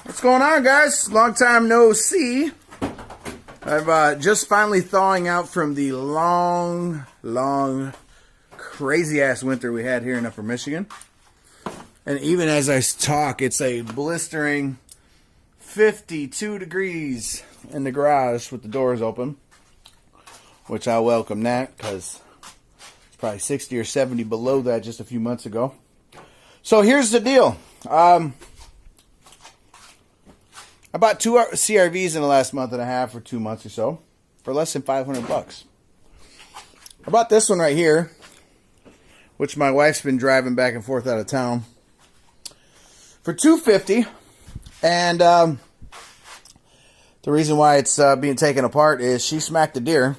What's going on, guys? Long time no see. I've just finally thawing out from the long, crazy-ass winter we had here in Upper Michigan. And even as I talk, it's a blistering 52 degrees in the garage with the doors open. Which I welcome that, because it's probably 60 or 70 below that just a few months ago. So here's the deal. I bought two CR-Vs in the last month and a half or 2 months or so for less than $500. I bought this one right here, which my wife's been driving back and forth out of town, for $250. And the reason why it's being taken apart is she smacked a deer.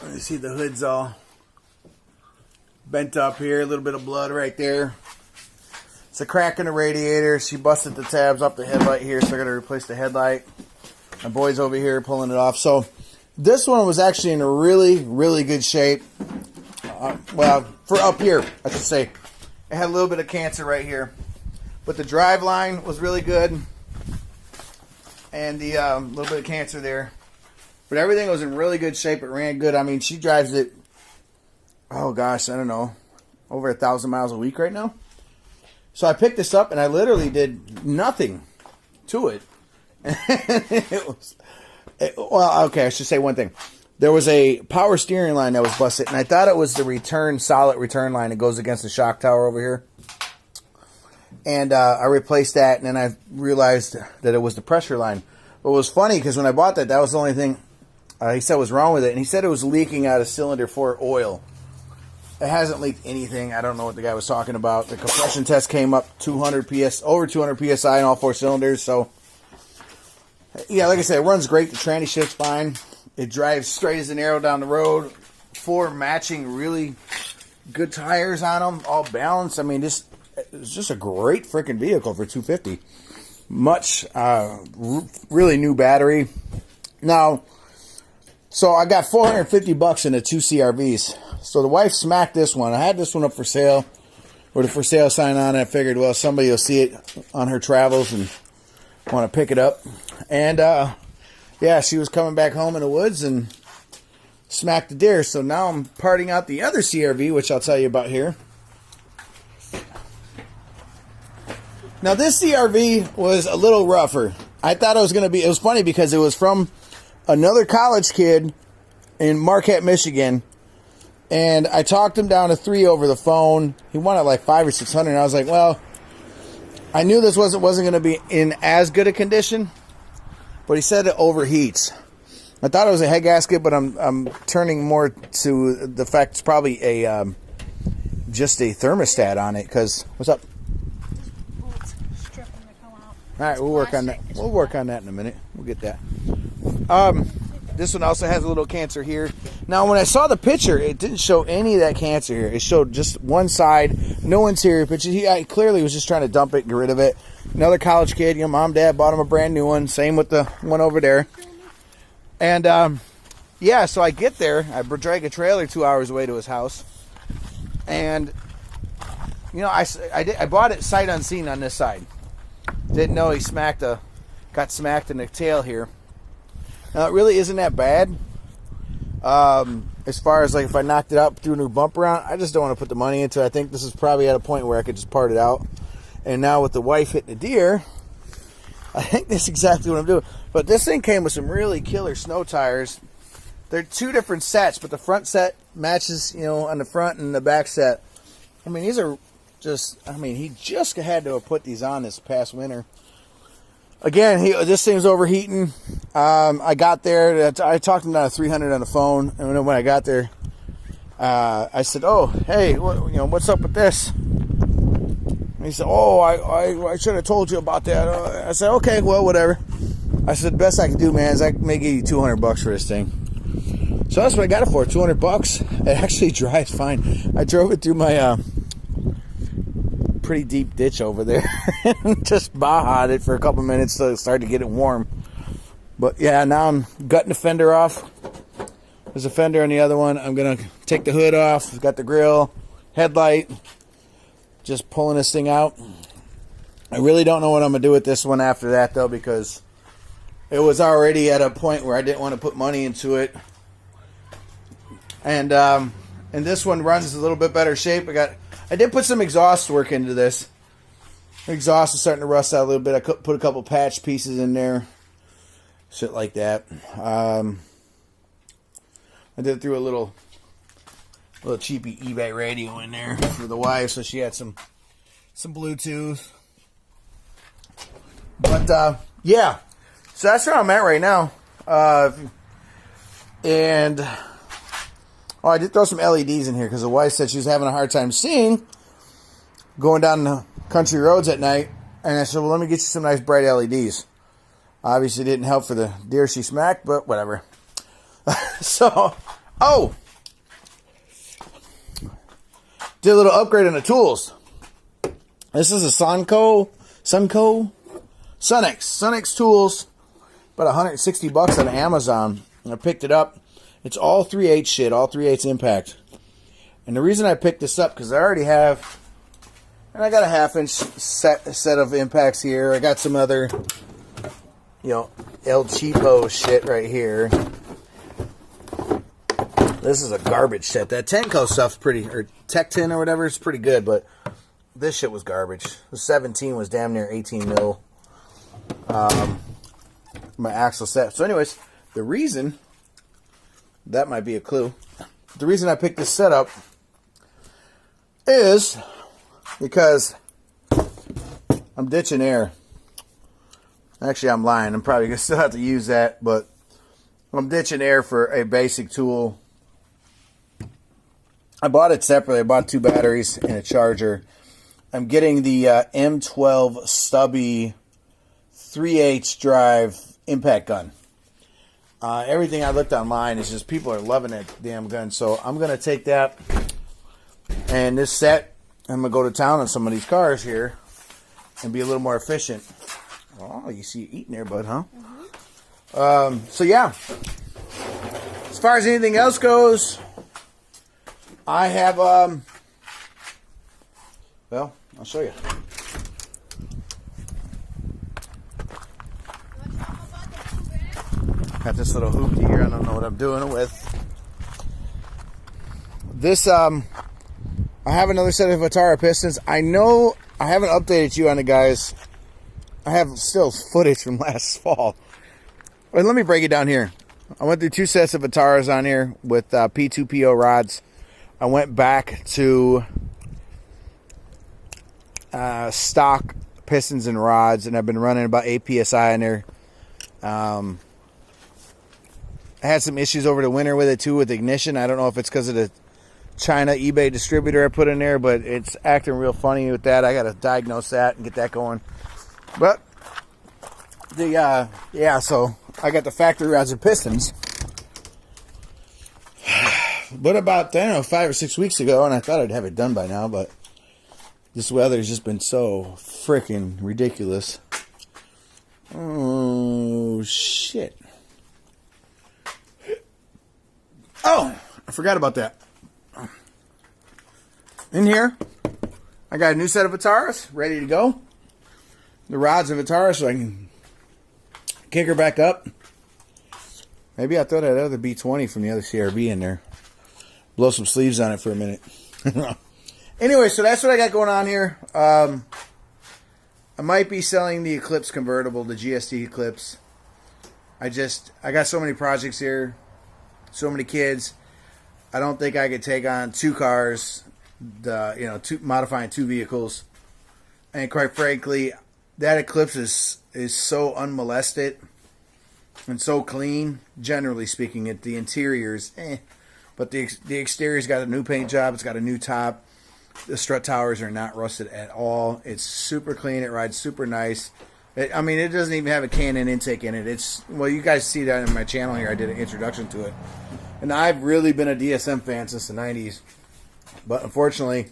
You see the hood's all bent up here, a little bit of blood right there. It's a crack in the radiator. She busted the tabs off the headlight here, so I got to replace the headlight. My boy's over here pulling it off. So this one was actually in a really good shape. Well, for up here, I should say. It had a little bit of cancer right here. But the drive line was really good. And the little bit of cancer there. But everything was in really good shape. It ran good. I mean, she drives it, oh gosh, I don't know, over 1,000 miles a week right now. So I picked this up and I literally did nothing to it. Well, okay, I should say one thing. There was a power steering line that was busted, and I thought it was the solid return line that goes against the shock tower over here. And I replaced that, and then I realized that it was the pressure line. But it was funny because when I bought that, that was the only thing he said was wrong with it. And he said it was leaking out of cylinder 4 oil. It hasn't leaked anything. I don't know what the guy was talking about. The compression test came up over 200 psi in all 4 cylinders. So, yeah, like I said, it runs great. The tranny shift's fine. It drives straight as an arrow down the road. 4 matching really good tires on them, all balanced. I mean, it's just a great freaking vehicle for $250. Really new battery. Now, so I got $450 in the 2 CR-Vs. So the wife smacked this one. I had this one up for sale with a for sale sign on it. I figured, well, somebody will see it on her travels and want to pick it up. And, yeah, she was coming back home in the woods and smacked the deer. So now I'm parting out the other CR-V, which I'll tell you about here. Now, this CR-V was a little rougher. I thought it was going to be, it was funny because it was from another college kid in Marquette, Michigan. And I talked him down to 3 over the phone. He wanted like 500 or 600. And I was like, well, I knew this wasn't going to be in as good a condition. But he said it overheats. I thought it was a head gasket, but I'm turning more to the fact it's probably just a thermostat on it. Because, what's up? All right, we'll work on that. We'll work on that in a minute. We'll get that. This one also has a little cancer here. Now, when I saw the picture, it didn't show any of that cancer here. It showed just one side, no interior picture. He clearly was just trying to dump it, get rid of it. Another college kid, mom, dad bought him a brand new one. Same with the one over there. And, yeah, so I get there. I drag a trailer 2 hours away to his house. And, I bought it sight unseen on this side. Didn't know he got smacked in the tail here. Now, it really isn't that bad. As far as, like, if I knocked it out, threw a new bumper on, I just don't want to put the money into it. I think this is probably at a point where I could just part it out. And now with the wife hitting the deer, I think that's exactly what I'm doing. But this thing came with some really killer snow tires. They're 2 different sets, but the front set matches, on the front, and the back set. I mean, these are just, he just had to have put these on this past winter. Again, this thing's overheating. I got there. I talked him down to 300 on the phone, and when I got there, I said, "Oh, hey, what's up with this?" And he said, "Oh, I should have told you about that." I said, "Okay, well, whatever." I said, "The best I can do, man, is I may give you $200 for this thing." So that's what I got it for, $200. It actually drives fine. I drove it through my pretty deep ditch over there and just baha'd it for a couple minutes till it started to get it warm. But yeah, now I'm gutting the fender off. There's a fender on the other one. I'm gonna take the hood off. Got the grill, headlight, just pulling this thing out. I really don't know what I'm going to do with this one after that, though, because it was already at a point where I didn't want to put money into it. And this one runs a little bit better shape. I did put some exhaust work into this. The exhaust is starting to rust out a little bit. I put a couple patch pieces in there. Shit like that. I did throw a little cheapy eBay radio in there for the wife, so she had some Bluetooth. But yeah, so that's where I'm at right now. And I did throw some LEDs in here because the wife said she was having a hard time seeing going down the country roads at night. And I said, well, let me get you some nice bright LEDs. Obviously didn't help for the deer she smacked, but whatever. So, did a little upgrade on the tools. This is a Sunex tools, about $160 on Amazon. And I picked it up. It's all 3/8 shit, all 3/8 impact. And the reason I picked this up, because I already have, and I got a 1/2 inch set of impacts here. I got some other, El Cheapo shit right here. This is a garbage set. That Tenco stuff's pretty, or Tech 10 or whatever, it's pretty good, but this shit was garbage. The 17 was damn near 18 mil. My axle set. So anyways, the reason, that might be a clue. The reason I picked this set up is because I'm ditching air. Actually, I'm lying. I'm probably going to still have to use that, but I'm ditching air for a basic tool. I bought it separately. I bought 2 batteries and a charger. I'm getting the M12 stubby 3/8 drive impact gun. Everything I looked online is just people are loving that damn gun. So I'm going to take that and this set. I'm going to go to town on some of these cars here and be a little more efficient. Oh, you see you eating there, bud, huh? Mm-hmm. So yeah, as far as anything else goes, I have, well, I'll show you. Got this little hoopty here. I don't know what I'm doing it with. This, I have another set of Vitara pistons. I know I haven't updated you on it, guys. I have still footage from last fall. But let me break it down here. I went through 2 sets of Vitaras on here with P2PO rods. I went back to stock pistons and rods, and I've been running about 8 PSI in there. I had some issues over the winter with it too, with ignition. I don't know if it's because of the China eBay distributor I put in there, but it's acting real funny with that. I got to diagnose that and get that going. But yeah, so I got the factory rods and pistons. But about, I don't know, 5 or 6 weeks ago, and I thought I'd have it done by now, but this weather's just been so freaking ridiculous. Oh, shit. Oh, I forgot about that. In here, I got a new set of Vitaras ready to go. The rods and Vitaras, so I can kick her back up. Maybe I throw that other B20 from the other CR-V in there. Blow some sleeves on it for a minute. Anyway, so that's what I got going on here. I might be selling the Eclipse convertible, the GST Eclipse. I got so many projects here, so many kids. I don't think I could take on 2 cars, modifying 2 vehicles. And quite frankly, that Eclipse is so unmolested and so clean, generally speaking. The interior's but the exterior's got a new paint job. It's got a new top. The strut towers are not rusted at all. It's super clean. It rides super nice. It doesn't even have a Canon intake in it. Well, you guys see that in my channel here. I did an introduction to it. And I've really been a DSM fan since the 90s. But unfortunately,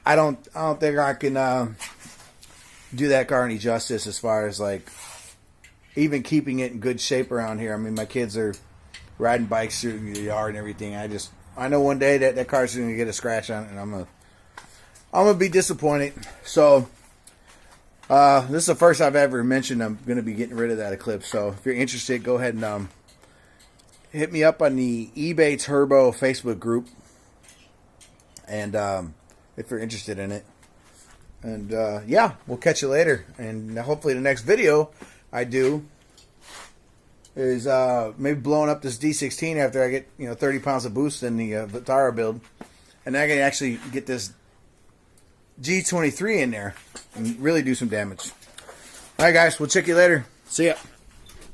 I don't think I can do that car any justice as far as like even keeping it in good shape around here. I mean, my kids are riding bikes through the yard and everything. I know one day that car's going to get a scratch on it, and I'm gonna be disappointed. So This is the first I've ever mentioned I'm going to be getting rid of that Eclipse. So if you're interested, go ahead and hit me up on the eBay Turbo Facebook group. And if you're interested in it. And yeah, we'll catch you later. And hopefully the next video I do is maybe blowing up this D16 after I get 30 pounds of boost in the Vitara build. And I can actually get this G23 in there and really do some damage. Alright guys, we'll check you later. See ya.